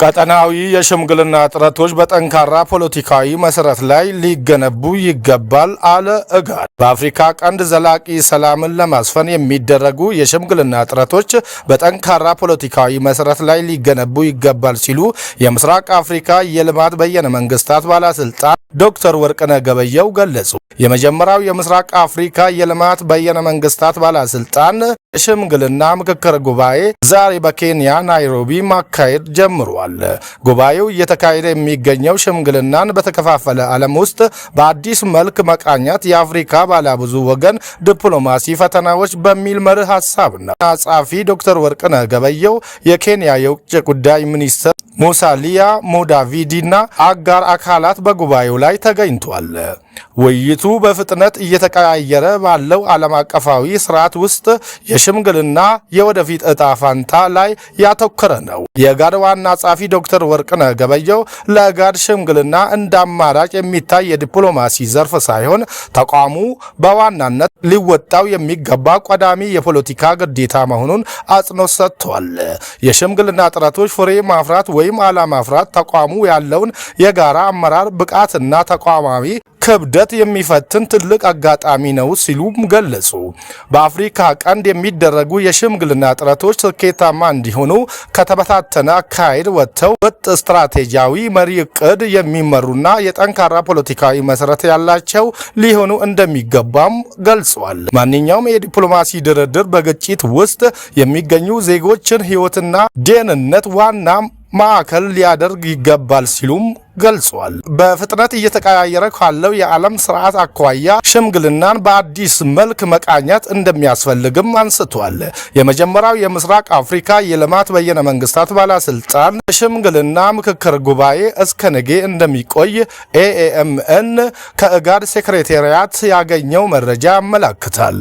ቀጠናዊ የሽምግልና ጥረቶች በጠንካራ ፖለቲካዊ መሰረት ላይ ሊገነቡ ይገባል አለ ኢጋድ። በአፍሪካ ቀንድ ዘላቂ ሰላምን ለማስፈን የሚደረጉ የሽምግልና ጥረቶች በጠንካራ ፖለቲካዊ መሰረት ላይ ሊገነቡ ይገባል ሲሉ የምስራቅ አፍሪካ የልማት በየነ መንግስታት ባለስልጣን ዶክተር ወርቅነህ ገበየሁ ገለጹ። የመጀመሪያው የምስራቅ አፍሪካ የልማት በየነ መንግስታት ባለስልጣን የሽምግልና ምክክር ጉባኤ ዛሬ በኬንያ ናይሮቢ ማካሄድ ጀምሯል። ጉባኤው እየተካሄደ የሚገኘው ሽምግልናን በተከፋፈለ ዓለም ውስጥ በአዲስ መልክ መቃኘት የአፍሪካ ባለብዙ ወገን ዲፕሎማሲ ፈተናዎች በሚል መርህ ሐሳብና ጸሐፊ ዶክተር ወርቅነህ ገበየሁ የኬንያ የውጭ ጉዳይ ሚኒስትር ሙሳሊያ ሙዳቪዲና አጋር አካላት በጉባኤው ላይ ተገኝቷል። ውይይቱ በፍጥነት እየተቀያየረ ባለው ዓለም አቀፋዊ ስርዓት ውስጥ የሽምግልና የወደፊት ዕጣ ፋንታ ላይ ያተኮረ ነው። የኢጋድ ዋና ጸሐፊ ዶክተር ወርቅነህ ገበየሁ ለኢጋድ ሽምግልና እንደ አማራጭ የሚታይ የዲፕሎማሲ ዘርፍ ሳይሆን ተቋሙ በዋናነት ሊወጣው የሚገባ ቀዳሚ የፖለቲካ ግዴታ መሆኑን አጽንኦት ሰጥቷል። የሽምግልና ጥረቶች ፍሬ ማፍራት ወይም አለማፍራት ተቋሙ ያለውን የጋራ አመራር ብቃትና ተቋማዊ ክብደት የሚፈትን ትልቅ አጋጣሚ ነው ሲሉም ገለጹ። በአፍሪካ ቀንድ የሚደረጉ የሽምግልና ጥረቶች ስኬታማ እንዲሆኑ ከተበታተነ አካሄድ ወጥተው ወጥ ስትራቴጂያዊ መሪ ዕቅድ የሚመሩና የጠንካራ ፖለቲካዊ መሰረት ያላቸው ሊሆኑ እንደሚገባም ገልጿል። ማንኛውም የዲፕሎማሲ ድርድር በግጭት ውስጥ የሚገኙ ዜጎችን ሕይወትና ደህንነት ዋና ማዕከል ሊያደርግ ይገባል ሲሉም ገልጿል። በፍጥነት እየተቀያየረ ካለው የዓለም ስርዓት አኳያ ሽምግልናን በአዲስ መልክ መቃኘት እንደሚያስፈልግም አንስቷል። የመጀመሪያው የምስራቅ አፍሪካ የልማት በየነ መንግስታት ባለስልጣን ሽምግልና ምክክር ጉባኤ እስከ ነገ እንደሚቆይ ኤኤምኤን ከኢጋድ ሴክሬታሪያት ያገኘው መረጃ ያመለክታል።